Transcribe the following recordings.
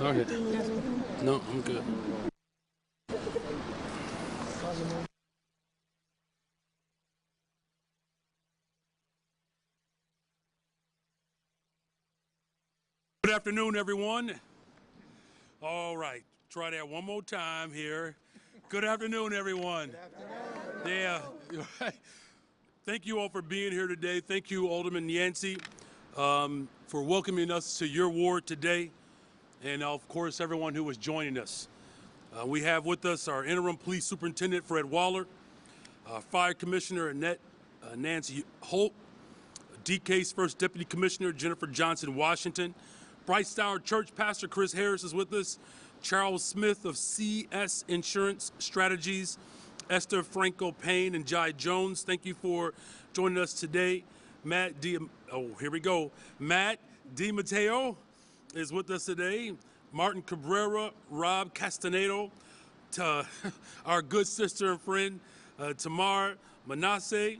Okay. No, I'm good. Good afternoon, everyone. All right, try that one more time here. Good afternoon, everyone. Good afternoon. Yeah. Thank you all for being here today. Thank you, Alderman Yancy, for welcoming us to your ward today, and of course, everyone who is joining us. We have with us our Interim Police Superintendent, Fred Waller, Fire Commissioner, Annette, Nance-Holt, DK's First Deputy Commissioner, Jennifer Johnson-Washington, Bright Star Church Pastor Chris Harris is with us, Charles Smith of CS Insurance Strategies, Esther, Franco-Payne, and Jai Jones. Thank you for joining us today. Matt DiMatteo is with us today. Martin Cabrera, Rob Castaneda, our good sister and friend, Tamar Manasseh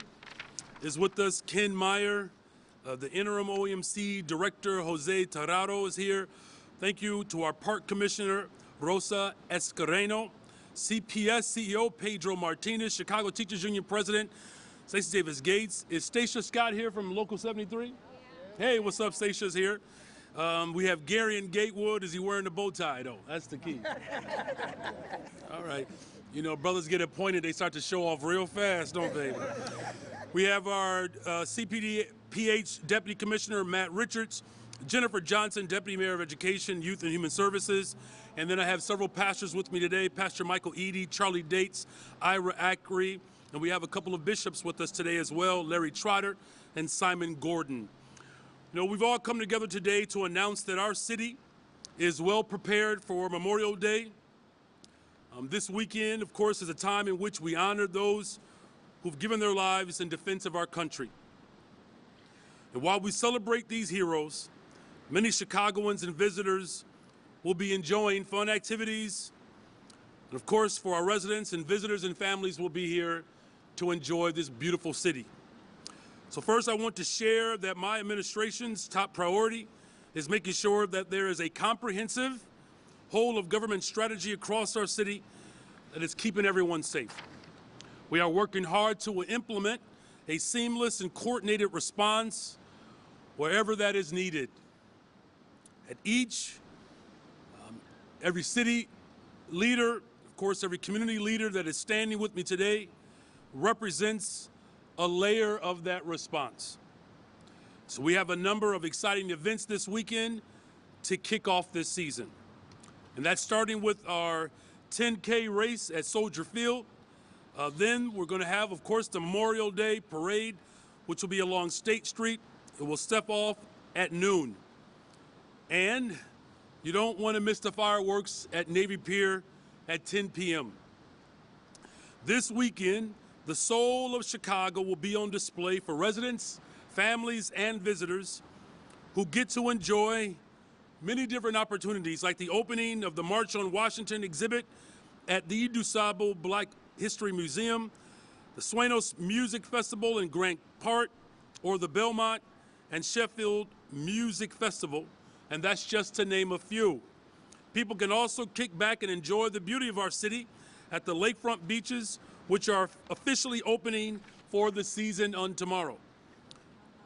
is with us. Ken Meyer, the interim OEMC director, Jose Tarado, is here. Thank you to our park commissioner, Rosa Escareno, CPS CEO, Pedro Martinez, Chicago Teachers Union president, Stacey Davis Gates. Is Stacia Scott here from Local 73? Yeah. Hey, what's up? Stacia's here. We have Gary in Gatewood. Is he wearing the bow tie, though? That's the key. All right. You know, brothers get appointed, they start to show off real fast, don't they? We have our CPDPH Deputy Commissioner, Matt Richards, Jennifer Johnson, Deputy Mayor of Education, Youth and Human Services, and then I have several pastors with me today, Pastor Michael Eady, Charlie Dates, Ira Ackery, and we have a couple of bishops with us today as well, Larry Trotter and Simon Gordon. You know, we've all come together today to announce that our city is well prepared for Memorial Day. This weekend, of course, is a time in which we honor those who've given their lives in defense of our country. And while we celebrate these heroes, many Chicagoans and visitors will be enjoying fun activities. And of course, for our residents and visitors and families will be here to enjoy this beautiful city. So first, I want to share that my administration's top priority is making sure that there is a comprehensive whole of government strategy across our city that is keeping everyone safe. We are working hard to implement a seamless and coordinated response wherever that is needed. At every city leader, of course, every community leader that is standing with me today represents a layer of that response. So we have a number of exciting events this weekend to kick off this season. And that's starting with our 10K race at Soldier Field. Then we're going to have, of course, the Memorial Day Parade, which will be along State Street. It will step off at noon. And you don't want to miss the fireworks at Navy Pier at 10 p.m. This weekend, the soul of Chicago will be on display for residents, families, and visitors who get to enjoy many different opportunities, like the opening of the March on Washington exhibit at the DuSable Black History Museum, the Sueños Music Festival in Grant Park, or the Belmont and Sheffield Music Festival, and that's just to name a few. People can also kick back and enjoy the beauty of our city at the lakefront beaches, which are officially opening for the season on tomorrow.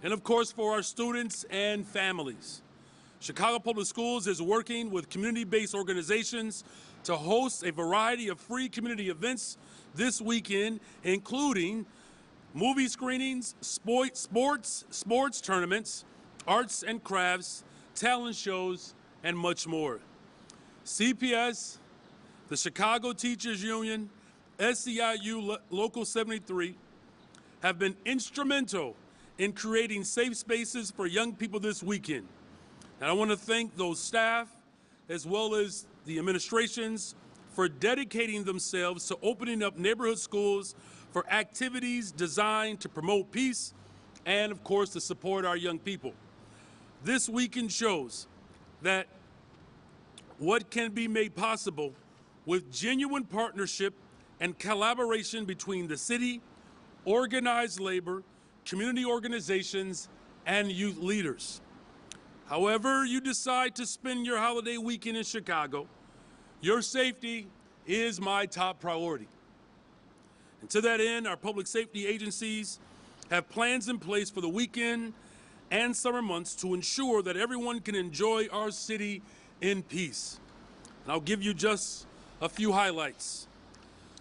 And of course, for our students and families, Chicago Public Schools is working with community-based organizations to host a variety of free community events this weekend, including movie screenings, sports tournaments, arts and crafts, talent shows, and much more. CPS, the Chicago Teachers Union, SEIU Local 73 have been instrumental in creating safe spaces for young people this weekend. And I want to thank those staff as well as the administrations for dedicating themselves to opening up neighborhood schools for activities designed to promote peace and, of course, to support our young people. This weekend shows that what can be made possible with genuine partnership and collaboration between the city, organized labor, community organizations, and youth leaders. However you decide to spend your holiday weekend in Chicago, your safety is my top priority. And to that end, our public safety agencies have plans in place for the weekend and summer months to ensure that everyone can enjoy our city in peace. And I'll give you just a few highlights.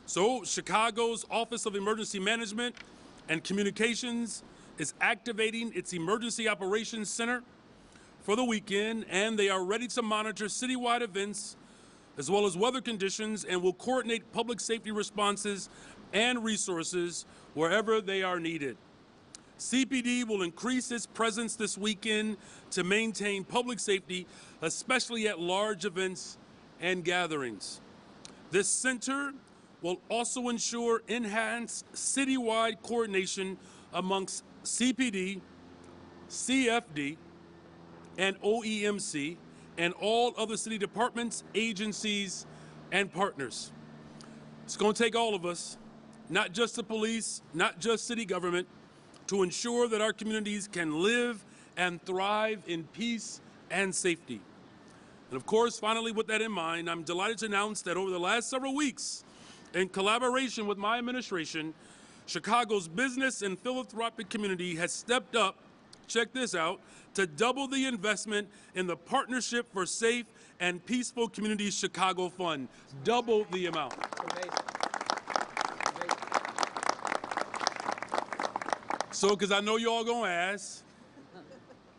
So, Chicago's Office of Emergency Management and Communications is activating its Emergency Operations Center for the weekend, and they are ready to monitor citywide events as well as weather conditions and will coordinate public safety responses and resources wherever they are needed. CPD will increase its presence this weekend to maintain public safety, especially at large events and gatherings. This center will also ensure enhanced citywide coordination amongst CPD, CFD, and OEMC, and all other city departments, agencies, and partners. It's going to take all of us, not just the police, not just city government, to ensure that our communities can live and thrive in peace and safety. And of course, finally, with that in mind, I'm delighted to announce that over the last several weeks, in collaboration with my administration, Chicago's business and philanthropic community has stepped up, check this out, to double the investment in the Partnership for Safe and Peaceful Communities Chicago Fund. Double the amount. So, because I know you all gonna ask,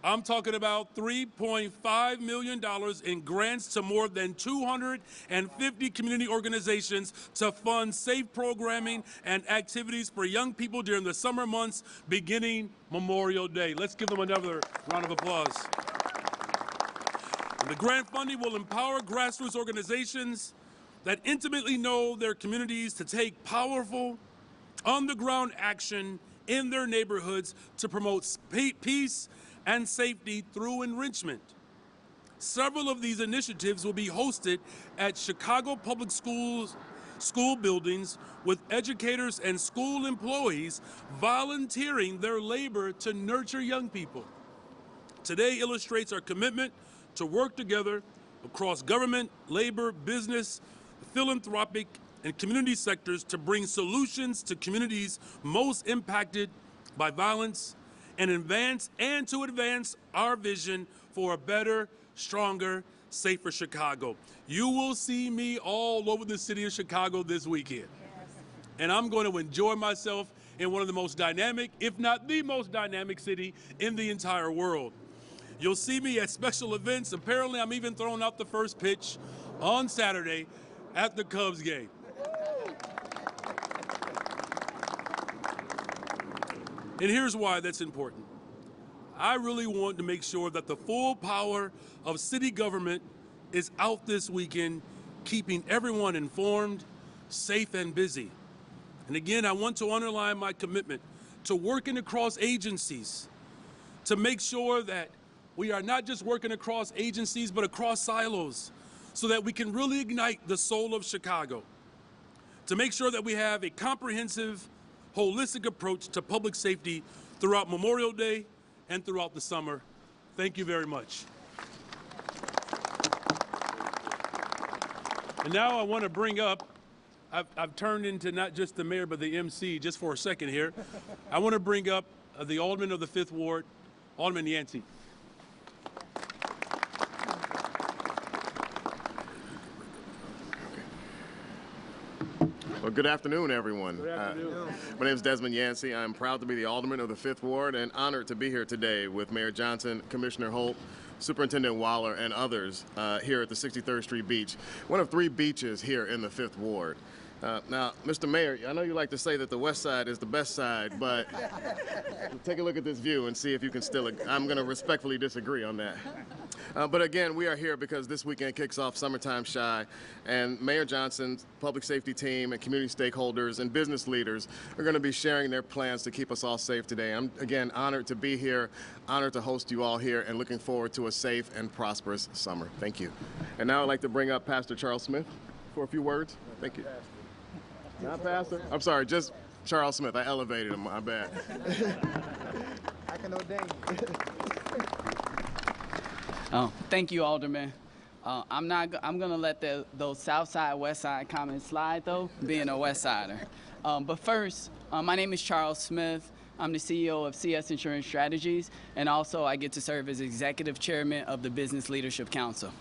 I'm talking about $3.5 million in grants to more than 250 community organizations to fund safe programming and activities for young people during the summer months beginning Memorial Day. Let's give them another round of applause. And the grant funding will empower grassroots organizations that intimately know their communities to take powerful, on-the-ground action in their neighborhoods to promote peace and safety through enrichment. Several of these initiatives will be hosted at Chicago Public Schools school buildings with educators and school employees volunteering their labor to nurture young people. Today illustrates our commitment to work together across government, labor, business, philanthropic, and community sectors to bring solutions to communities most impacted by violence and to advance our vision for a better, stronger, safer Chicago. You will see me all over the city of Chicago this weekend. Yes. And I'm going to enjoy myself in one of the most dynamic, if not the most dynamic city in the entire world. You'll see me at special events. Apparently, I'm even throwing out the first pitch on Saturday at the Cubs game. And here's why that's important. I really want to make sure that the full power of city government is out this weekend, keeping everyone informed, safe, and busy. And again, I want to underline my commitment to working across agencies to make sure that we are not just working across agencies, but across silos, so that we can really ignite the soul of Chicago. To make sure that we have a comprehensive, holistic approach to public safety throughout Memorial Day and throughout the summer. Thank you very much. And now I want to bring up, I've turned into not just the mayor, but the MC just for a second here. I want to bring up the Alderman of the 5th Ward, Alderman Yancy. Well, good afternoon, everyone. Good afternoon. My name is Desmon Yancy. I'm proud to be the Alderman of the 5th Ward and honored to be here today with Mayor Johnson, Commissioner Holt, Superintendent Waller, and others here at the 63rd Street Beach, one of 3 beaches here in the 5th Ward. Now, Mr. Mayor, I know you like to say that the west side is the best side, but take a look at this view and see if you can still, I'm going to respectfully disagree on that. But again, we are here because this weekend kicks off Summertime Shy, and Mayor Johnson's public safety team and community stakeholders and business leaders are going to be sharing their plans to keep us all safe today. I'm, again, honored to be here, honored to host you all here, and looking forward to a safe and prosperous summer. Thank you. And now I'd like to bring up Pastor Charles Smith for a few words. Thank you. Not Pastor? I'm sorry, just Charles Smith. I elevated him, my bad. I can ordain you. Thank you, Alderman. I'm gonna let those South Side, West Side comments slide though, being a West Sider. But first, my name is Charles Smith. I'm the CEO of CS Insurance Strategies, and also I get to serve as Executive Chairman of the Business Leadership Council.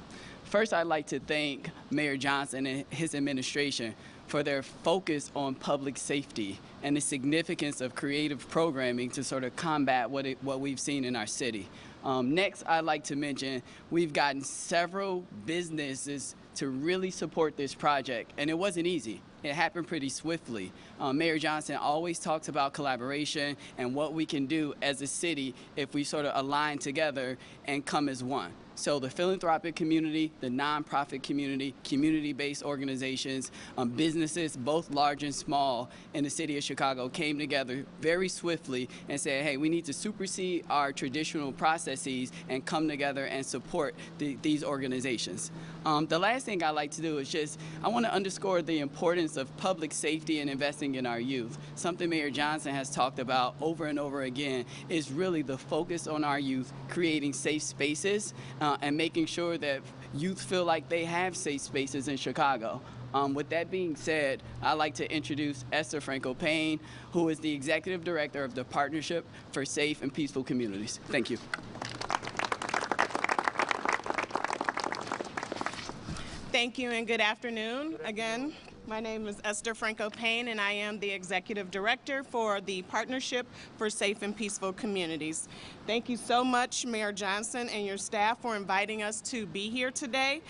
First, I'd like to thank Mayor Johnson and his administration for their focus on public safety and the significance of creative programming to sort of combat what we've seen in our city. Next, I'd like to mention we've gotten several businesses to really support this project, and it wasn't easy. It happened pretty swiftly. Mayor Johnson always talks about collaboration and what we can do as a city if we sort of align together and come as one. So the philanthropic community, the nonprofit community, community-based organizations, businesses, both large and small, in the city of Chicago came together very swiftly and said, hey, we need to supersede our traditional processes and come together and support these organizations. The last thing I like to do is I want to underscore the importance of public safety and investing in our youth. Something Mayor Johnson has talked about over and over again is really the focus on our youth, creating safe spaces, and making sure that youth feel like they have safe spaces in Chicago. With that being said, I'd like to introduce Esther Franco-Payne, who is the Executive Director of the Partnership for Safe and Peaceful Communities. Thank you. Thank you and good afternoon. Again, my name is Esther Franco-Payne and I am the Executive Director for the Partnership for Safe and Peaceful Communities. Thank you so much, Mayor Johnson and your staff, for inviting us to be here today.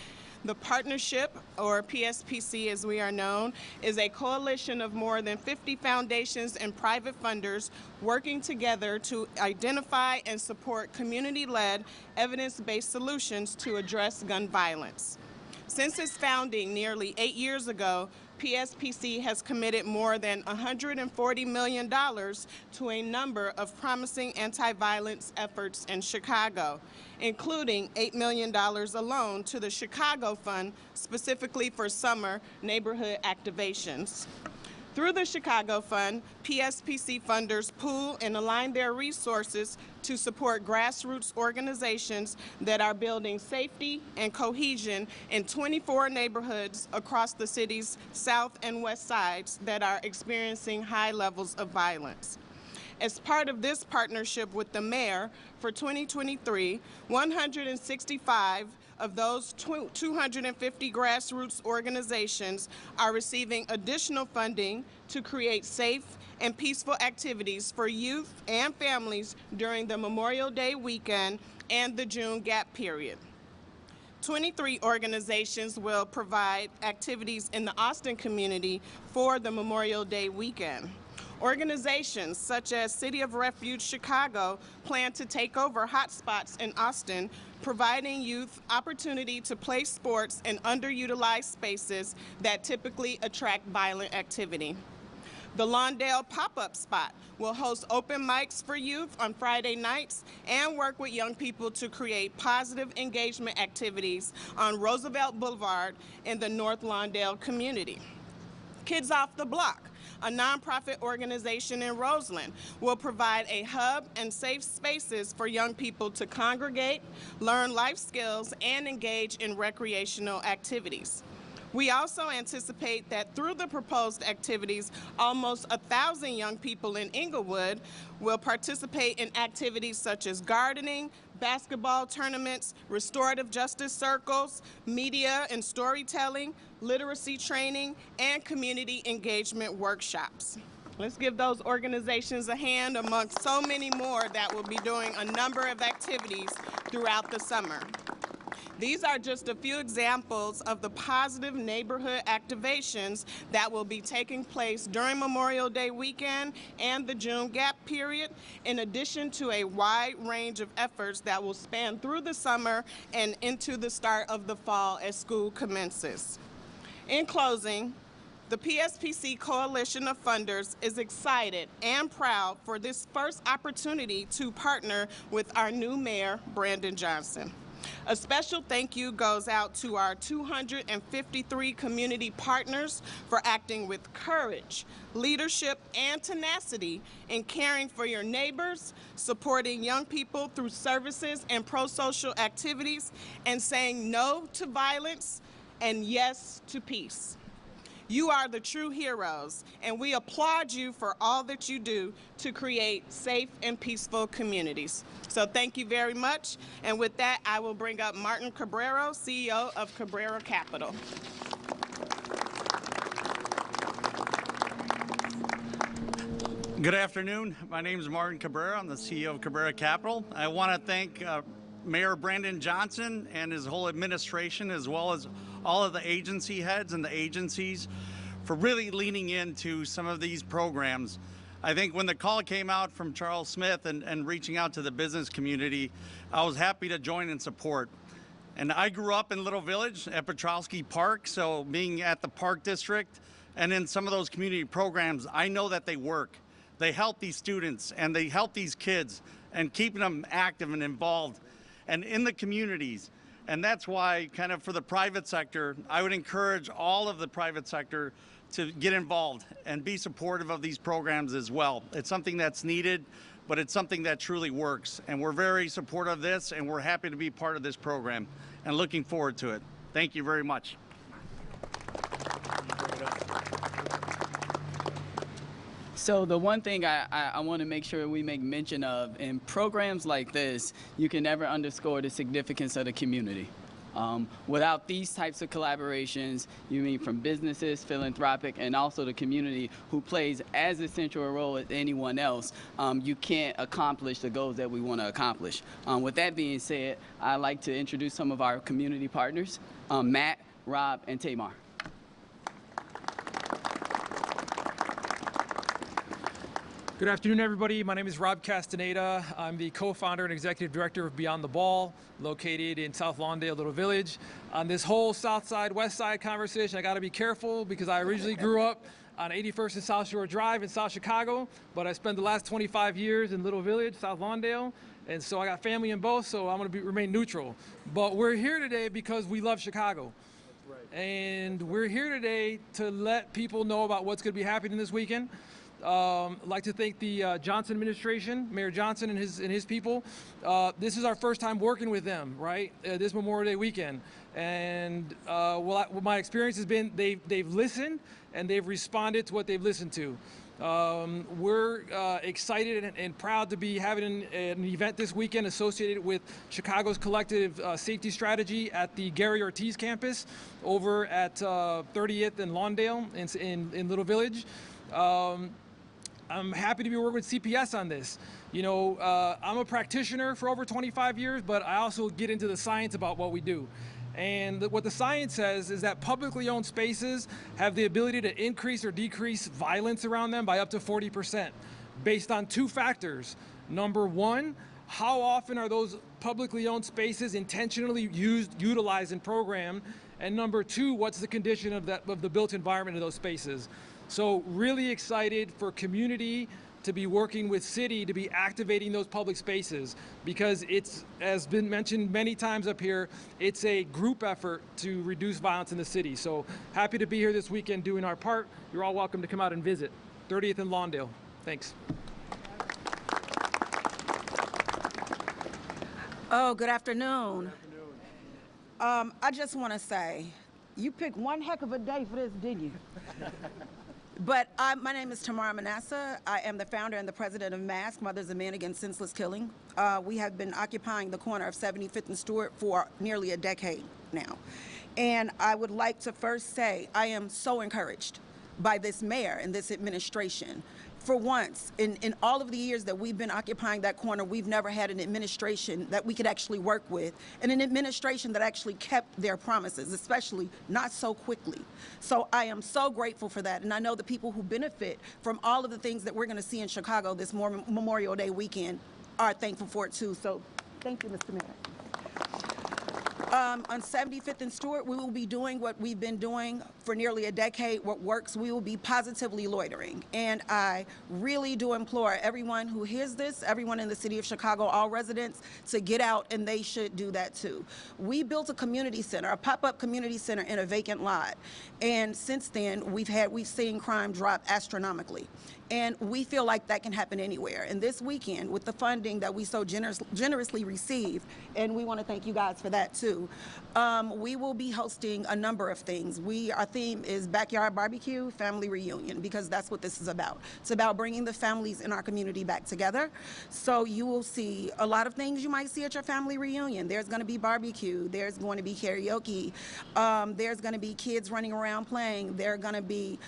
The Partnership, or PSPC as we are known, is a coalition of more than 50 foundations and private funders working together to identify and support community-led, evidence-based solutions to address gun violence. Since its founding nearly 8 years ago, PSPC has committed more than $140 million to a number of promising anti-violence efforts in Chicago, including $8 million alone to the Chicago Fund, specifically for summer neighborhood activations. Through the Chicago Fund, PSPC funders pool and align their resources to support grassroots organizations that are building safety and cohesion in 24 neighborhoods across the city's south and west sides that are experiencing high levels of violence. As part of this partnership with the mayor, for 2023, 165 of those 250 grassroots organizations are receiving additional funding to create safe and peaceful activities for youth and families during the Memorial Day weekend and the June gap period. 23 organizations will provide activities in the Austin community for the Memorial Day weekend. Organizations such as City of Refuge Chicago plan to take over hotspots in Austin, providing youth opportunity to play sports in underutilized spaces that typically attract violent activity. The Lawndale Pop-Up Spot will host open mics for youth on Friday nights and work with young people to create positive engagement activities on Roosevelt Boulevard in the North Lawndale community. Kids Off the Block, a nonprofit organization in Roseland, will provide a hub and safe spaces for young people to congregate, learn life skills, and engage in recreational activities. We also anticipate that through the proposed activities, almost 1,000 young people in Inglewood will participate in activities such as gardening, basketball tournaments, restorative justice circles, media and storytelling, literacy training, and community engagement workshops. Let's give those organizations a hand amongst so many more that will be doing a number of activities throughout the summer. These are just a few examples of the positive neighborhood activations that will be taking place during Memorial Day weekend and the June gap period, in addition to a wide range of efforts that will span through the summer and into the start of the fall as school commences. In closing, the PSPC Coalition of Funders is excited and proud for this first opportunity to partner with our new mayor, Brandon Johnson. A special thank you goes out to our 253 community partners for acting with courage, leadership, and tenacity in caring for your neighbors, supporting young people through services and pro-social activities, and saying no to violence and yes to peace. You are the true heroes, and we applaud you for all that you do to create safe and peaceful communities. So thank you very much. And with that, I will bring up Martin Cabrero, CEO of Cabrera Capital. Good afternoon. My name is Martin Cabrera. I'm the CEO of Cabrera Capital. I want to thank Mayor Brandon Johnson and his whole administration, as well as all of the agency heads and the agencies, for really leaning into some of these programs. I think when the call came out from Charles Smith and reaching out to the business community, I was happy to join and support. And I grew up in Little Village at Petrowski Park, so being at the Park District and in some of those community programs, I know that they work. They help these students and they help these kids and keeping them active and involved and in the communities. And that's why, kind of for the private sector, I would encourage all of the private sector to get involved and be supportive of these programs as well. It's something that's needed, but it's something that truly works. And we're very supportive of this, and we're happy to be part of this program and looking forward to it. Thank you very much. So the one thing I want to make sure we make mention of, in programs like this, you can never underscore the significance of the community. Without these types of collaborations, you mean from businesses, philanthropic, and also the community who plays as essential a role as anyone else, you can't accomplish the goals that we want to accomplish. With that being said, I'd like to introduce some of our community partners, Matt, Rob, and Tamar. Good afternoon, everybody. My name is Rob Castaneda. I'm the co-founder and executive director of Beyond the Ball, located in South Lawndale, Little Village. On this whole South Side, West Side conversation, I got to be careful because I originally grew up on 81st and South Shore Drive in South Chicago, but I spent the last 25 years in Little Village, South Lawndale, and so I got family in both, so I'm going to remain neutral. But we're here today because we love Chicago. That's right. And we're here today to let people know about what's going to be happening this weekend. I'd like to thank the Johnson administration, Mayor Johnson and his people. This is our first time working with them, right? This Memorial Day weekend, and what my experience has been, they've listened and they've responded to what they've listened to. We're excited and proud to be having an event this weekend associated with Chicago's collective safety strategy at the Gary Ortiz campus over at 30th and Lawndale in Little Village. I'm happy to be working with CPS on this. You know, I'm a practitioner for over 25 years, but I also get into the science about what we do. And what the science says is that publicly owned spaces have the ability to increase or decrease violence around them by up to 40% based on two factors. Number one, how often are those publicly owned spaces intentionally utilized and programmed? And number two, what's the condition of the built environment of those spaces? So really excited for community to be working with city to be activating those public spaces, because it's, as been mentioned many times up here, it's a group effort to reduce violence in the city. So happy to be here this weekend doing our part. You're all welcome to come out and visit. 30th and Lawndale. Thanks. Oh, good afternoon. I just want to say, you picked one heck of a day for this, didn't you? But my name is Tamara Manasseh. I am the founder and the president of MASK, Mothers and Men Against Senseless Killing. We have been occupying the corner of 75th and Stewart for nearly a decade now. And I would like to first say I am so encouraged by this mayor and this administration. For once, in all of the years that we've been occupying that corner, we've never had an administration that we could actually work with, and an administration that actually kept their promises, especially not so quickly. So I am so grateful for that, and I know the people who benefit from all of the things that we're going to see in Chicago this Memorial Day weekend are thankful for it too. So thank you, Mr. Mayor. On 75th and Stewart, we will be doing what we've been doing for nearly a decade, what works. We will be positively loitering. And I really do implore everyone who hears this, everyone in the city of Chicago, all residents, to get out, and they should do that too. We built a community center, a pop-up community center in a vacant lot. And since then, we've seen crime drop astronomically. And we feel like that can happen anywhere. And this weekend, with the funding that we so generously received, and we want to thank you guys for that too, we will be hosting a number of things. Our theme is Backyard Barbecue, Family Reunion, because that's what this is about. It's about bringing the families in our community back together. So you will see a lot of things you might see at your family reunion. There's going to be barbecue. There's going to be karaoke. There's going to be kids running around playing. There are going to be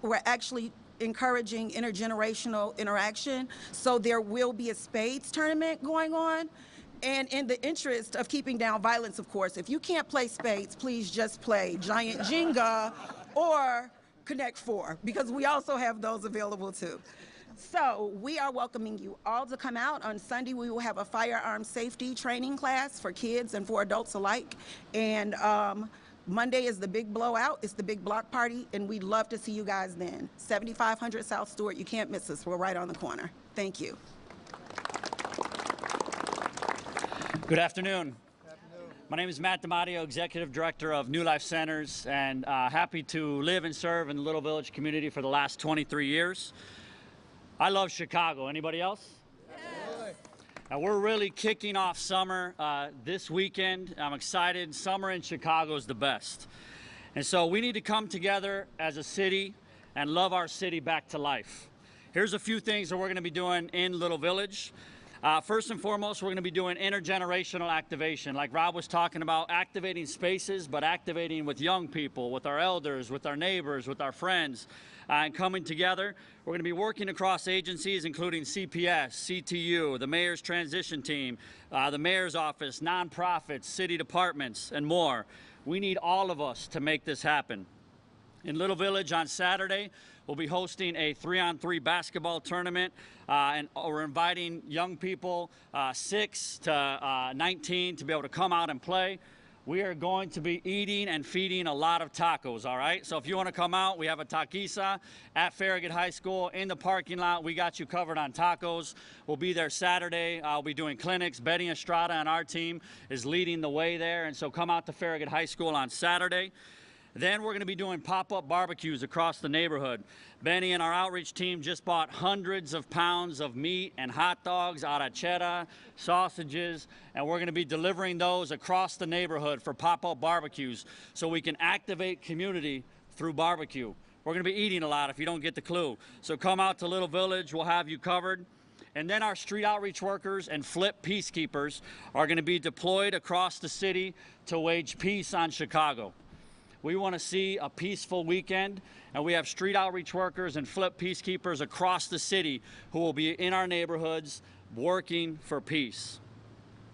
we're actually encouraging intergenerational interaction, so there will be a spades tournament going on. And in the interest of keeping down violence, of course, if you can't play spades, please just play Giant Jenga or Connect Four, because we also have those available too. So we are welcoming you all to come out. On Sunday, we will have a firearm safety training class for kids and for adults alike. And Monday is the big blowout. It's the big block party, and we'd love to see you guys then. 7500 South Stewart. You can't miss us. We're right on the corner. Thank you. Good afternoon. My name is Matt DiMatteo, Executive Director of New Life Centers, and happy to live and serve in the Little Village community for the last 23 years. I love Chicago. Anybody else? We're really kicking off summer this weekend. I'm excited. Summer in Chicago is the best. And so we need to come together as a city and love our city back to life. Here's a few things that we're going to be doing in Little Village. First and foremost, we're going to be doing intergenerational activation. Like Rob was talking about, activating spaces, but activating with young people, with our elders, with our neighbors, with our friends, and coming together. We're going to be working across agencies, including CPS, CTU, the Mayor's Transition Team, the Mayor's Office, nonprofits, city departments, and more. We need all of us to make this happen. In Little Village on Saturday, we'll be hosting a 3-on-3 basketball tournament, and we're inviting young people 6 to 19 to be able to come out and play. We are going to be eating and feeding a lot of tacos, all right? So if you want to come out, we have a taquiza at Farragut High School in the parking lot. We got you covered on tacos. We'll be there Saturday. I'll be doing clinics. Betty Estrada on our team is leading the way there, and so come out to Farragut High School on Saturday. Then we're going to be doing pop-up barbecues across the neighborhood. Benny and our outreach team just bought hundreds of pounds of meat and hot dogs, arrachera, sausages, and we're going to be delivering those across the neighborhood for pop-up barbecues so we can activate community through barbecue. We're going to be eating a lot if you don't get the clue. So come out to Little Village. We'll have you covered. And then our street outreach workers and flip peacekeepers are going to be deployed across the city to wage peace on Chicago. We want to see a peaceful weekend, and we have street outreach workers and flip peacekeepers across the city who will be in our neighborhoods working for peace.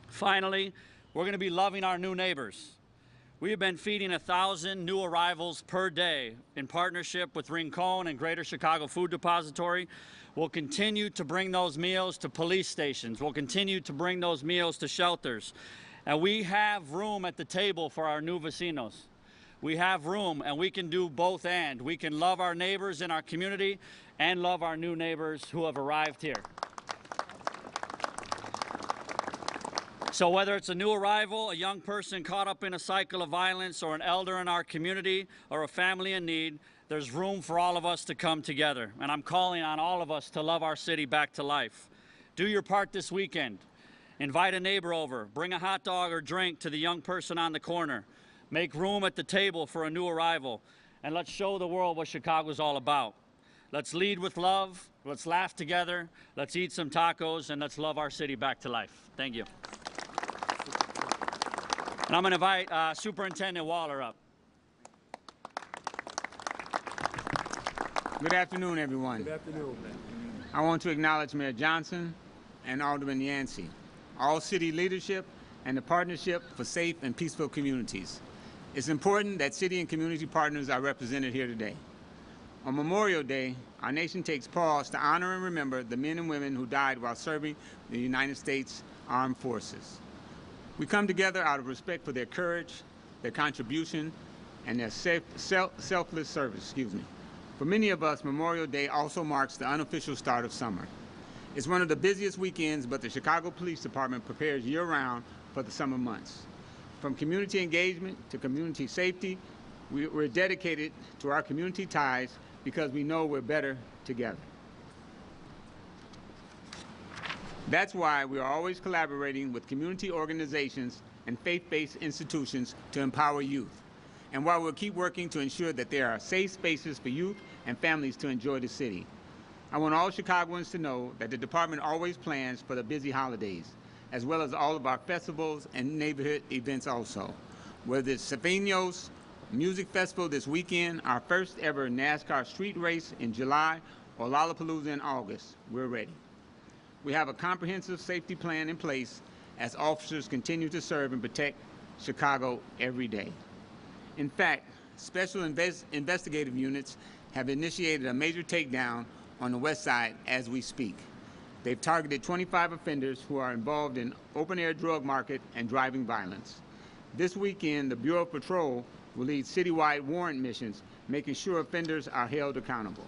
Finally, we're going to be loving our new neighbors. We have been feeding 1,000 new arrivals per day in partnership with Rincon and Greater Chicago Food Depository. We'll continue to bring those meals to police stations. We'll continue to bring those meals to shelters. And we have room at the table for our new vecinos. We have room, and we can do both and. We can love our neighbors in our community and love our new neighbors who have arrived here. So whether it's a new arrival, a young person caught up in a cycle of violence, or an elder in our community, or a family in need, there's room for all of us to come together. And I'm calling on all of us to love our city back to life. Do your part this weekend. Invite a neighbor over. Bring a hot dog or drink to the young person on the corner. Make room at the table for a new arrival, and let's show the world what Chicago's all about. Let's lead with love, let's laugh together, let's eat some tacos, and let's love our city back to life. Thank you. And I'm going to invite Superintendent Waller up. Good afternoon, everyone. Good afternoon. I want to acknowledge Mayor Johnson and Alderman Yancy, all city leadership, and the Partnership for Safe and Peaceful Communities. It's important that city and community partners are represented here today. On Memorial Day, our nation takes pause to honor and remember the men and women who died while serving the United States Armed Forces. We come together out of respect for their courage, their contribution, and their selfless service. For many of us, Memorial Day also marks the unofficial start of summer. It's one of the busiest weekends, but the Chicago Police Department prepares year-round for the summer months. From community engagement to community safety, we're dedicated to our community ties because we know we're better together. That's why we are always collaborating with community organizations and faith-based institutions to empower youth, and why we'll keep working to ensure that there are safe spaces for youth and families to enjoy the city. I want all Chicagoans to know that the department always plans for the busy holidays, as well as all of our festivals and neighborhood events also. Whether it's Safinos Music Festival this weekend, our first ever NASCAR street race in July, or Lollapalooza in August, we're ready. We have a comprehensive safety plan in place as officers continue to serve and protect Chicago every day. In fact, special investigative units have initiated a major takedown on the west side as we speak. They've targeted 25 offenders who are involved in open-air drug market and driving violence. This weekend, the Bureau of Patrol will lead citywide warrant missions, making sure offenders are held accountable.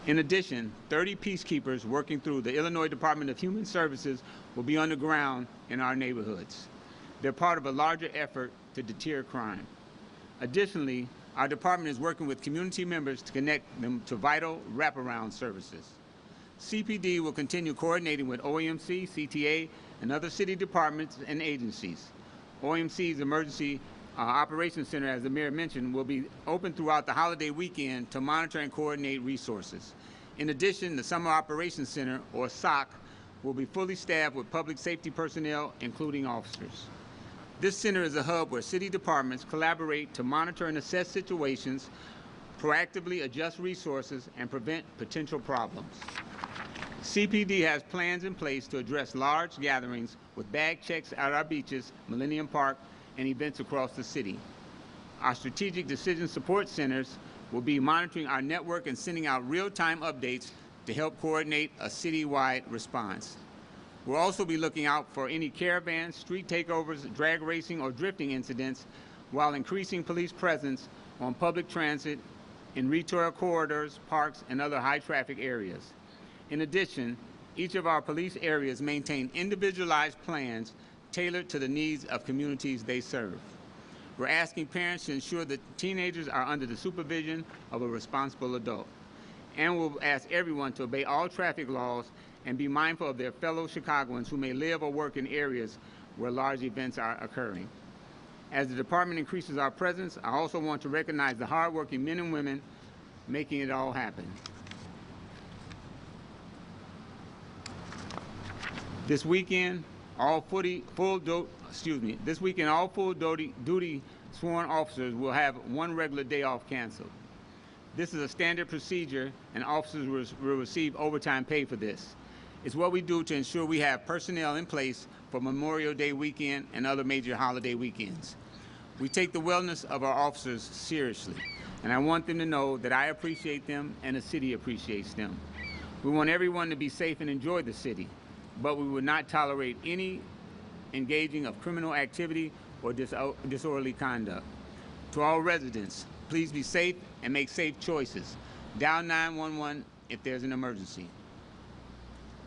In addition, 30 peacekeepers working through the Illinois Department of Human Services will be on the ground in our neighborhoods. They're part of a larger effort to deter crime. Additionally, our department is working with community members to connect them to vital wraparound services. CPD will continue coordinating with OEMC, CTA, and other city departments and agencies. OEMC's Emergency Operations Center, as the mayor mentioned, will be open throughout the holiday weekend to monitor and coordinate resources. In addition, the Summer Operations Center, or SOC, will be fully staffed with public safety personnel, including officers. This center is a hub where city departments collaborate to monitor and assess situations, proactively adjust resources, and prevent potential problems. CPD has plans in place to address large gatherings with bag checks at our beaches, Millennium Park, and events across the city. Our Strategic Decision Support Centers will be monitoring our network and sending out real-time updates to help coordinate a citywide response. We'll also be looking out for any caravans, street takeovers, drag racing, or drifting incidents, while increasing police presence on public transit, in retail corridors, parks, and other high-traffic areas. In addition, each of our police areas maintain individualized plans tailored to the needs of communities they serve. We're asking parents to ensure that teenagers are under the supervision of a responsible adult. And we'll ask everyone to obey all traffic laws and be mindful of their fellow Chicagoans who may live or work in areas where large events are occurring. As the department increases our presence, I also want to recognize the hardworking men and women making it all happen. This weekend, all full-duty sworn officers will have one regular day off canceled. This is a standard procedure, and officers will receive overtime pay for this. It's what we do to ensure we have personnel in place for Memorial Day weekend and other major holiday weekends. We take the wellness of our officers seriously, and I want them to know that I appreciate them and the city appreciates them. We want everyone to be safe and enjoy the city, but we will not tolerate any engaging of criminal activity or disorderly conduct. To all residents, please be safe and make safe choices. Dial 911 if there's an emergency.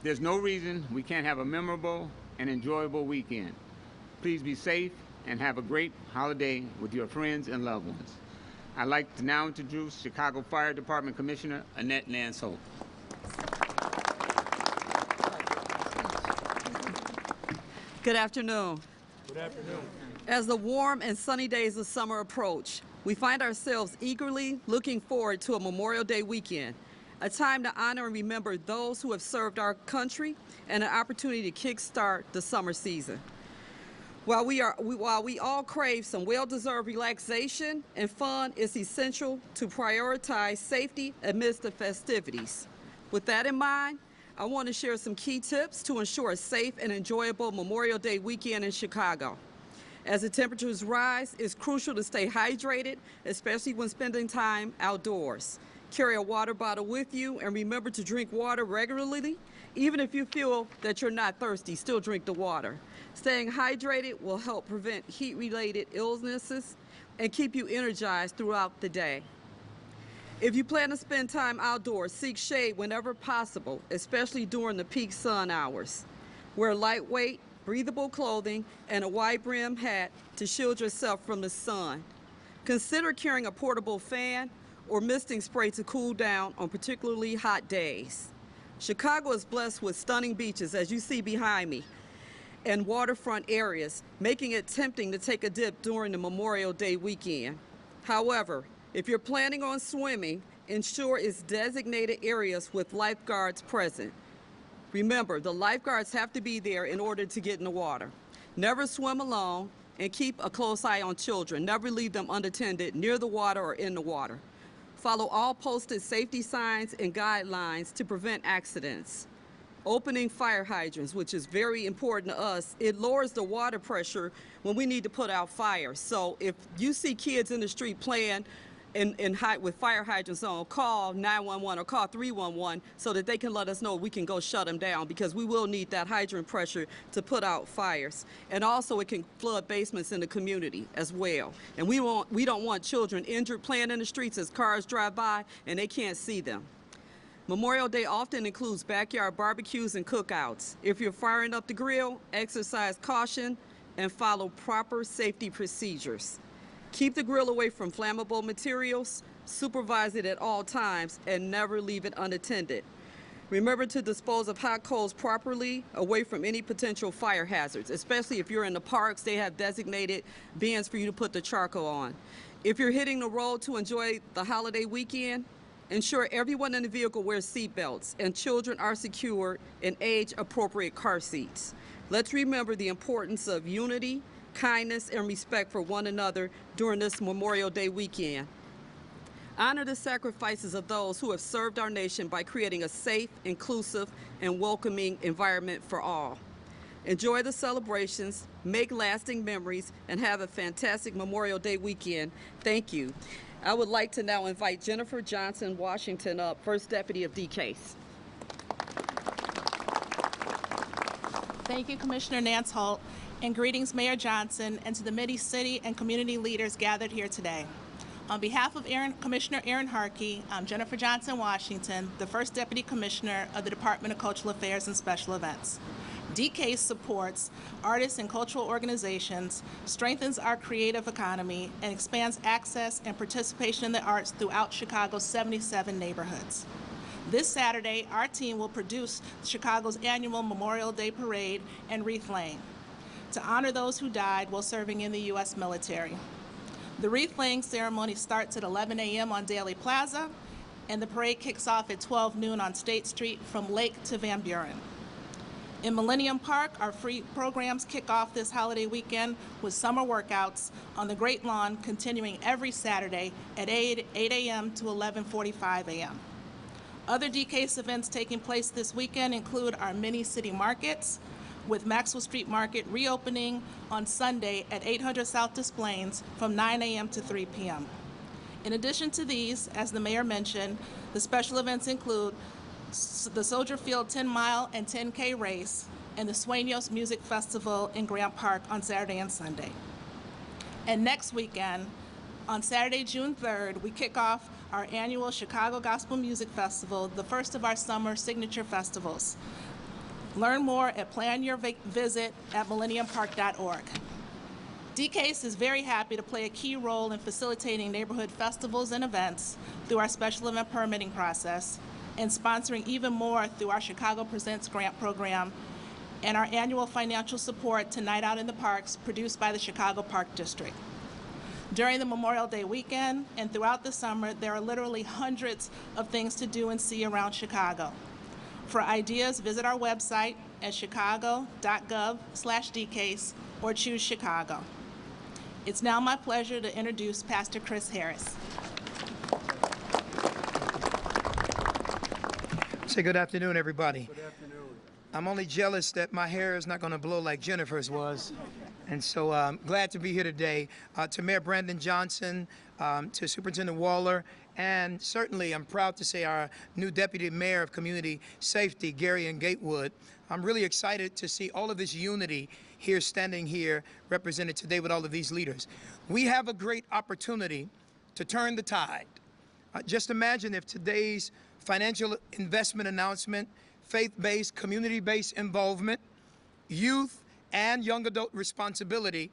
There's no reason we can't have a memorable and enjoyable weekend. Please be safe and have a great holiday with your friends and loved ones. I'd like to now introduce Chicago Fire Department Commissioner Annette Nance-Holt. Good afternoon. Good afternoon. As the warm and sunny days of summer approach, we find ourselves eagerly looking forward to a Memorial Day weekend, a time to honor and remember those who have served our country and an opportunity to kickstart the summer season. While we all crave some well-deserved relaxation and fun, it's essential to prioritize safety amidst the festivities. With that in mind, I want to share some key tips to ensure a safe and enjoyable Memorial Day weekend in Chicago. As the temperatures rise, it's crucial to stay hydrated, especially when spending time outdoors. Carry a water bottle with you and remember to drink water regularly. Even if you feel that you're not thirsty, still drink the water. Staying hydrated will help prevent heat-related illnesses and keep you energized throughout the day. If you plan to spend time outdoors, seek shade whenever possible, especially during the peak sun hours. Wear lightweight, breathable clothing and a wide-brim hat to shield yourself from the sun. Consider carrying a portable fan or misting spray to cool down on particularly hot days. Chicago is blessed with stunning beaches, as you see behind me, and waterfront areas, making it tempting to take a dip during the Memorial Day weekend. However, if you're planning on swimming, ensure it's designated areas with lifeguards present. Remember, the lifeguards have to be there in order to get in the water. Never swim alone and keep a close eye on children. Never leave them unattended near the water or in the water. Follow all posted safety signs and guidelines to prevent accidents. Opening fire hydrants, which is very important to us, it lowers the water pressure when we need to put out fires. So if you see kids in the street playing with fire hydrants on, call 911 or call 311 so that they can let us know we can go shut them down, because we will need that hydrant pressure to put out fires. And also it can flood basements in the community as well. And we don't want children injured playing in the streets as cars drive by and they can't see them. Memorial Day often includes backyard barbecues and cookouts. If you're firing up the grill, exercise caution and follow proper safety procedures. Keep the grill away from flammable materials, supervise it at all times, and never leave it unattended. Remember to dispose of hot coals properly, away from any potential fire hazards, especially if you're in the parks. They have designated bins for you to put the charcoal on. If you're hitting the road to enjoy the holiday weekend, ensure everyone in the vehicle wears seat belts and children are secured in age-appropriate car seats. Let's remember the importance of unity, kindness, and respect for one another during this Memorial Day weekend. Honor the sacrifices of those who have served our nation by creating a safe, inclusive, and welcoming environment for all. Enjoy the celebrations, make lasting memories, and have a fantastic Memorial Day weekend. Thank you. I would like to now invite Jennifer Johnson Washington up, First Deputy of D-Case. Thank you, Commissioner Nance-Holt, and greetings, Mayor Johnson, and to the many city and community leaders gathered here today. On behalf of Commissioner Aaron Harkey, I'm Jennifer Johnson Washington, the First Deputy Commissioner of the Department of Cultural Affairs and Special Events. DCASE supports artists and cultural organizations, strengthens our creative economy, and expands access and participation in the arts throughout Chicago's 77 neighborhoods. This Saturday, our team will produce Chicago's annual Memorial Day Parade and wreath laying to honor those who died while serving in the U.S. military. The wreath laying ceremony starts at 11 a.m. on Daly Plaza, and the parade kicks off at 12 noon on State Street from Lake to Van Buren. In Millennium Park, our free programs kick off this holiday weekend with summer workouts on the Great Lawn, continuing every Saturday at 8 a.m. to 11:45 a.m. Other DCASE events taking place this weekend include our mini city markets, with Maxwell Street Market reopening on Sunday at 800 South Des Plaines from 9 a.m. to 3 p.m. In addition to these, as the mayor mentioned, the special events include the Soldier Field 10-mile and 10K race and the Sueños Music Festival in Grant Park on Saturday and Sunday. And next weekend, on Saturday, June 3rd, we kick off our annual Chicago Gospel Music Festival, the first of our summer signature festivals. Learn more at planyourvisit at millenniumpark.org. DCASE is very happy to play a key role in facilitating neighborhood festivals and events through our special event permitting process, and sponsoring even more through our Chicago Presents grant program and our annual financial support to Night Out in the Parks produced by the Chicago Park District. During the Memorial Day weekend and throughout the summer, there are literally hundreds of things to do and see around Chicago. For ideas, visit our website at chicago.gov/DCASE or choose Chicago. It's now my pleasure to introduce Pastor Chris Harris. Say good afternoon, everybody. Good afternoon. I'm only jealous that my hair is not going to blow like Jennifer's was. And so I'm glad to be here today. To Mayor Brandon Johnson, to Superintendent Waller, And certainly I'm proud to say our new Deputy Mayor of Community Safety, Gary and Gatewood. I'm really excited to see all of this unity here, standing here, represented today with all of these leaders. We have a great opportunity to turn the tide. Just imagine if today's financial investment announcement, faith-based, community-based involvement, youth and young adult responsibility,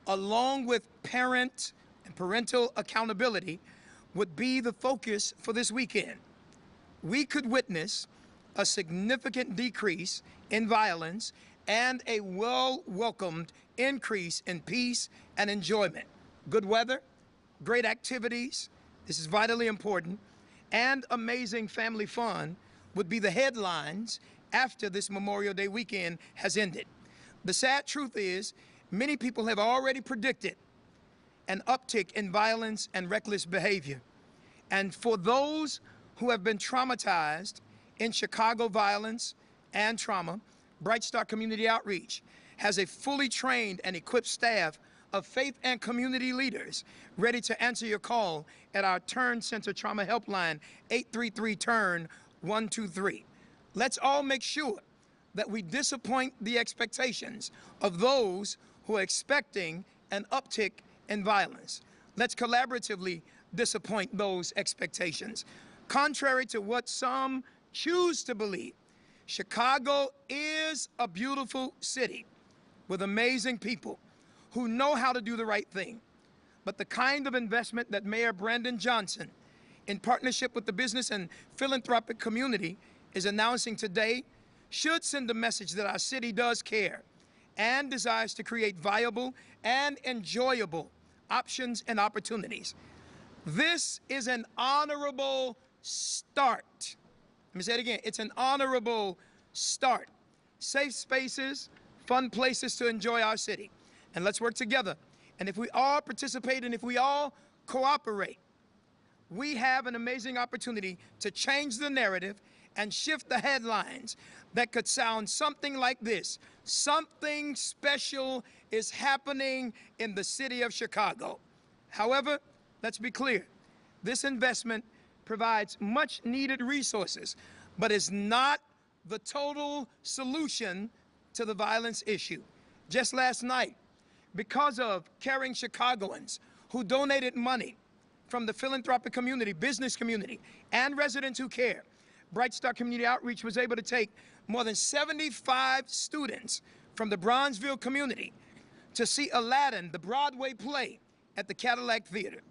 along with parent and parental accountability, would be the focus for this weekend. We could witness a significant decrease in violence and a well-welcomed increase in peace and enjoyment. Good weather, great activities, this is vitally important, and amazing family fun would be the headlines after this Memorial Day weekend has ended. The sad truth is, many people have already predicted an uptick in violence and reckless behavior. And for those who have been traumatized in Chicago violence and trauma, Bright Star Community Outreach has a fully trained and equipped staff of faith and community leaders ready to answer your call at our Turn Center Trauma Helpline, 833-TURN-123. Let's all make sure that we disappoint the expectations of those who are expecting an uptick in violence. Let's collaboratively disappoint those expectations. Contrary to what some choose to believe, Chicago is a beautiful city with amazing people who know how to do the right thing. But the kind of investment that Mayor Brandon Johnson, in partnership with the business and philanthropic community, is announcing today should send a message that our city does care and desires to create viable and enjoyable options and opportunities. This is an honorable start. Let me say it again. It's an honorable start. Safe spaces, fun places to enjoy our city. And let's work together. And if we all participate and if we all cooperate, we have an amazing opportunity to change the narrative and shift the headlines that could sound something like this: something special is happening in the city of Chicago. However, let's be clear, this investment provides much needed resources, but is not the total solution to the violence issue. Just last night, because of caring Chicagoans who donated money from the philanthropic community, business community, and residents who care, Bright Star Community Outreach was able to take more than 75 students from the Bronzeville community to see Aladdin, the Broadway play, at the Cadillac Theater.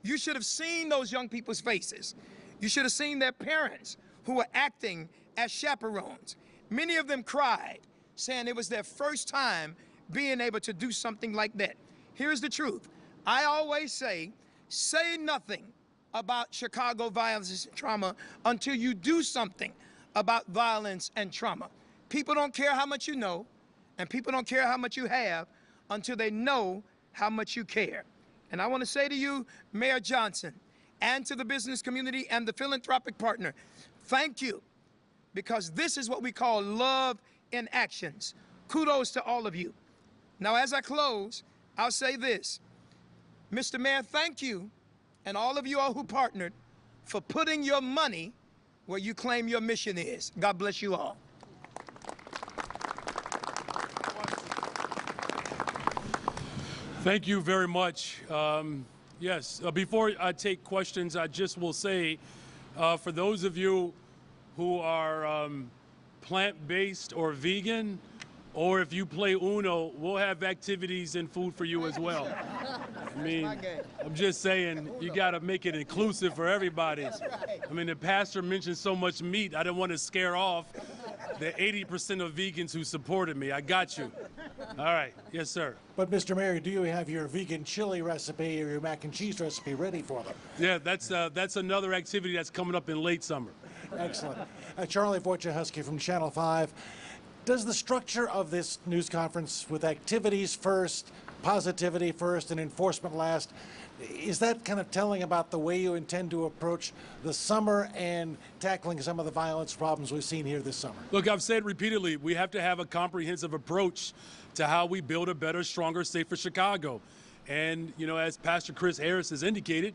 You should have seen those young people's faces. You should have seen their parents who were acting as chaperones. Many of them cried, saying it was their first time being able to do something like that. Here's the truth. I always say nothing about Chicago violence and trauma until you do something about violence and trauma. People don't care how much you know, and people don't care how much you have until they know how much you care. And I want to say to you, Mayor Johnson, and to the business community and the philanthropic partner, thank you, because this is what we call love in actions. Kudos to all of you. Now, as I close, I'll say this. Mr. Mayor, thank you, and all of you all who partnered, for putting your money where you claim your mission is. God bless you all. Thank you very much. Yes, before I take questions, I just will say, for those of you who are plant-based or vegan, or if you play Uno, we'll have activities and food for you as well. I mean, I'm just saying, you got to make it inclusive for everybody. I mean, the pastor mentioned so much meat, I didn't want to scare off the 80% of vegans who supported me. I got you. All right. Yes, sir. But, Mr. Mayor, do you have your vegan chili recipe or your mac and cheese recipe ready for them? Yeah, that's another activity that's coming up in late summer. Excellent. Charlie Wojciechowski from Channel 5. Does the structure of this news conference, with activities first, positivity first, and enforcement last, is that kind of telling about the way you intend to approach the summer and tackling some of the violence problems we've seen here this summer? Look, I've said repeatedly, we have to have a comprehensive approach to how we build a better, stronger, safer Chicago. And, you know, as Pastor Chris Harris has indicated,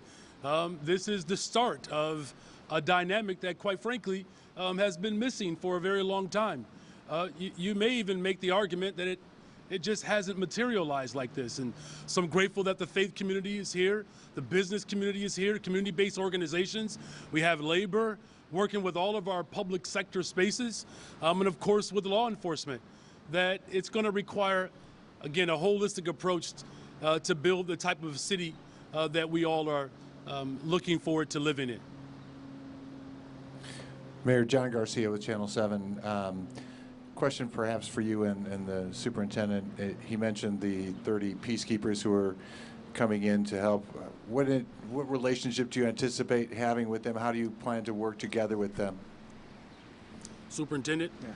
this is the start of a dynamic that, quite frankly, has been missing for a very long time. You may even make the argument that it just hasn't materialized like this. And so I'm grateful that the faith community is here, the business community is here, community-based organizations. We have labor working with all of our public sector spaces, and of course with law enforcement, that it's going to require, again, a holistic approach to build the type of city that we all are looking forward to living in. Mayor John Garcia with Channel 7. Question perhaps for you and the superintendent. He mentioned the 30 peacekeepers who are coming in to help. What relationship do you anticipate having with them? How do you plan to work together with them? Superintendent? Yeah.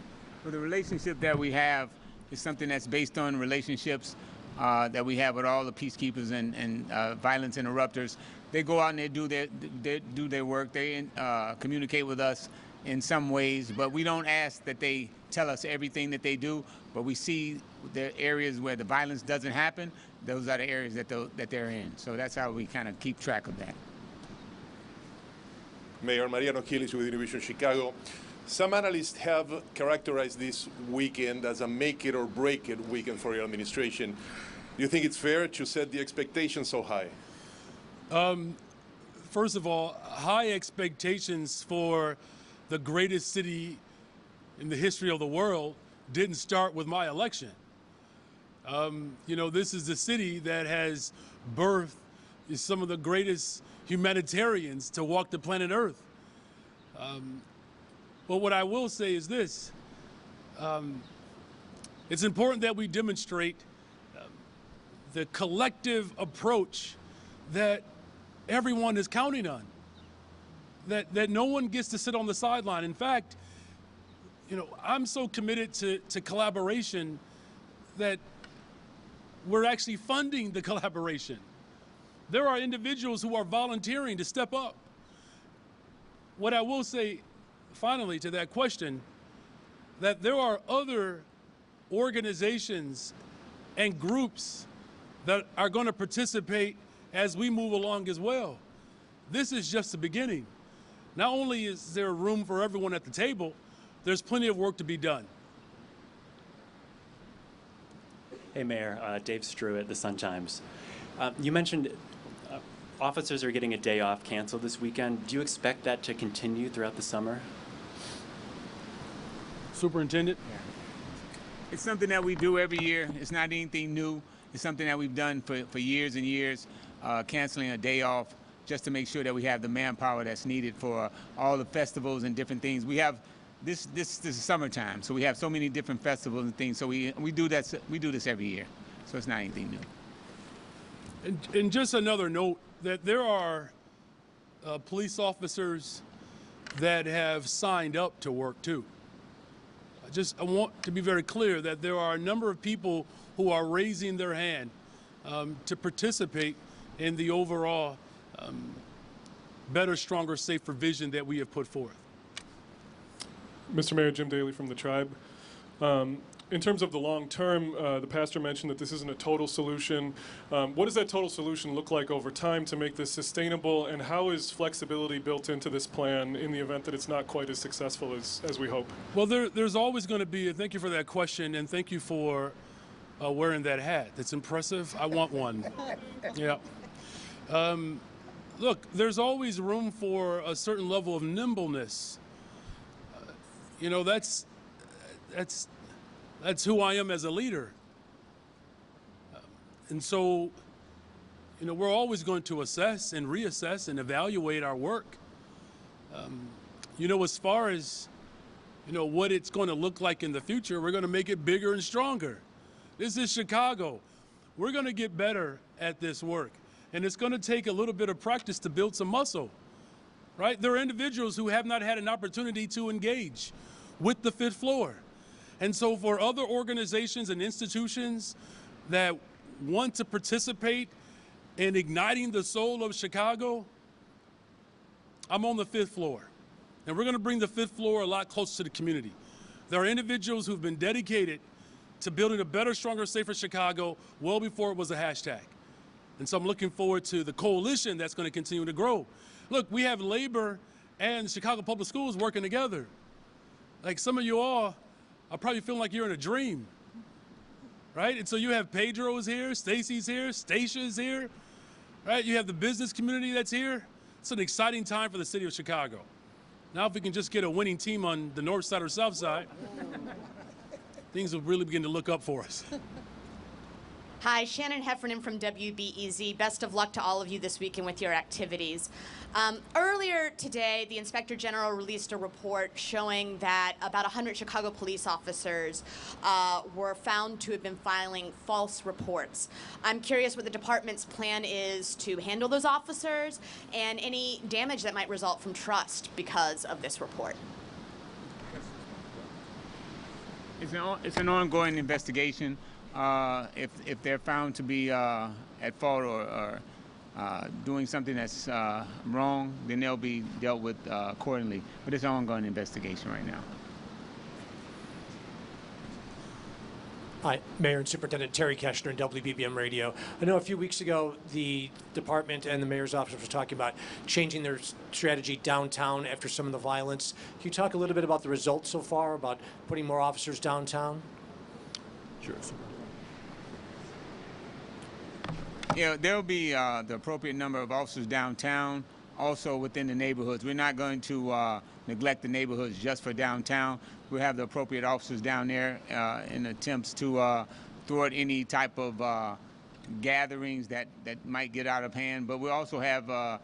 Well, the relationship that we have is something that's based on relationships that we have with all the peacekeepers and violence interrupters. They go out and they do their work. They communicate with us in some ways, but we don't ask that they tell us everything that they do, but we see the areas where the violence doesn't happen. Those are the areas that they're in. So that's how we kind of keep track of that. Mayor Mariano Gillis with Univision Chicago. Some analysts have characterized this weekend as a make it or break it weekend for your administration. Do you think it's fair to set the expectations so high? First of all, high expectations for the greatest city in the history of the world didn't start with my election. You know, this is the city that has birthed some of the greatest humanitarians to walk the planet Earth. But what I will say is this. It's important that we demonstrate the collective approach that everyone is counting on, that no one gets to sit on the sideline. In fact, you know, I'm so committed to collaboration that we're actually funding the collaboration. There are individuals who are volunteering to step up. What I will say, finally, to that question, that there are other organizations and groups that are going to participate as we move along as well. This is just the beginning. Not only is there room for everyone at the table, there's plenty of work to be done. Hey, Mayor, Dave Strew at the Sun-Times. You mentioned officers are getting a day off canceled this weekend. Do you expect that to continue throughout the summer? Superintendent? Yeah. It's something that we do every year. It's not anything new. It's something that we've done for years and years, canceling a day off just to make sure that we have the manpower that's needed for all the festivals and different things. We have this is summertime, so we have so many different festivals and things. So we do this every year. So it's not anything new. And just another note that there are police officers that have signed up to work too. I want to be very clear that there are a number of people who are raising their hand to participate in the overall better, stronger, safer vision that we have put forth. Mr. Mayor, Jim Daly from the Tribe. In terms of the long term, the pastor mentioned that this isn't a total solution. What does that total solution look like over time to make this sustainable, and how is flexibility built into this plan in the event that it's not quite as successful as we hope? Well, there's always going to be, thank you for that question, and thank you for wearing that hat. That's impressive. I want one. Yeah. Look, there's always room for a certain level of nimbleness. You know, that's who I am as a leader. And so, you know, we're always going to assess and reassess and evaluate our work. You know, as far as, you know, what it's going to look like in the future, we're going to make it bigger and stronger. This is Chicago. We're going to get better at this work. And it's going to take a little bit of practice to build some muscle, right? There are individuals who have not had an opportunity to engage with the fifth floor. And so for other organizations and institutions that want to participate in igniting the soul of Chicago, I'm on the fifth floor. And we're going to bring the fifth floor a lot closer to the community. There are individuals who've been dedicated to building a better, stronger, safer Chicago well before it was a hashtag. And so I'm looking forward to the coalition that's going to continue to grow. Look, we have labor and Chicago Public Schools working together. Like some of you all are probably feeling like you're in a dream, right? And so you have Pedro's here, Stacy's here, Stacia's here, right? You have the business community that's here. It's an exciting time for the city of Chicago. Now if we can just get a winning team on the north side or south side, things will really begin to look up for us. Hi, Shannon Heffernan from WBEZ. Best of luck to all of you this weekend with your activities. Earlier today, the Inspector General released a report showing that about 100 Chicago police officers were found to have been filing false reports. I'm curious what the department's plan is to handle those officers and any damage that might result from trust because of this report. It's an ongoing investigation. If they're found to be at fault or doing something that's wrong, then they'll be dealt with accordingly. But it's an ongoing investigation right now. Hi, Mayor and Superintendent Terry Keshner, WBBM Radio. I know a few weeks ago the department and the mayor's office was talking about changing their strategy downtown after some of the violence. Can you talk a little bit about the results so far, about putting more officers downtown? Sure. Yeah, there'll be the appropriate number of officers downtown, also within the neighborhoods. We're not going to neglect the neighborhoods just for downtown. We'll have the appropriate officers down there in attempts to thwart any type of gatherings that might get out of hand. But we'll also have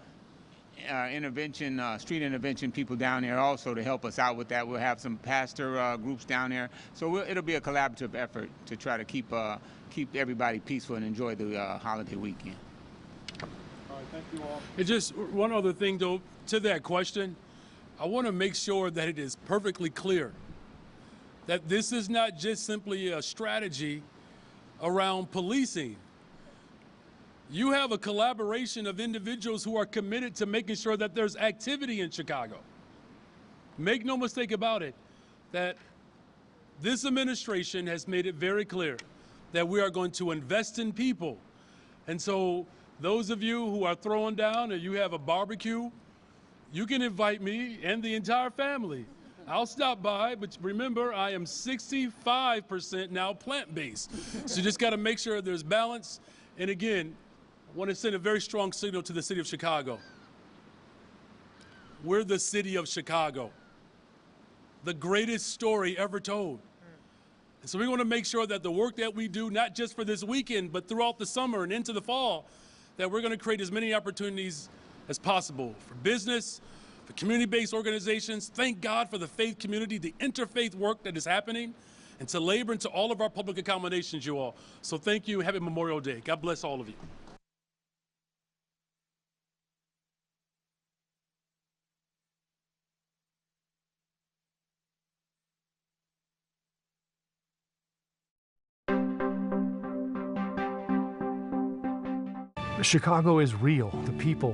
street intervention people down there also to help us out with that. We'll have some pastor groups down there. So it'll be a collaborative effort to try to keep everybody peaceful and enjoy the holiday weekend. All right, thank you all. And just one other thing, though, to that question, I want to make sure that it is perfectly clear that this is not just simply a strategy around policing. You have a collaboration of individuals who are committed to making sure that there's activity in Chicago. Make no mistake about it, that this administration has made it very clear that we are going to invest in people. And so those of you who are throwing down and you have a barbecue, you can invite me and the entire family. I'll stop by, but remember, I am 65% now plant-based. So you just got to make sure there's balance. And again, I want to send a very strong signal to the city of Chicago. We're the city of Chicago, the greatest story ever told. And so we want to make sure that the work that we do, not just for this weekend, but throughout the summer and into the fall, that we're going to create as many opportunities as possible for business, for community-based organizations. Thank God for the faith community, the interfaith work that is happening, and to labor and to all of our public accommodations, you all. So thank you. Happy Memorial Day. God bless all of you. Chicago is real. The people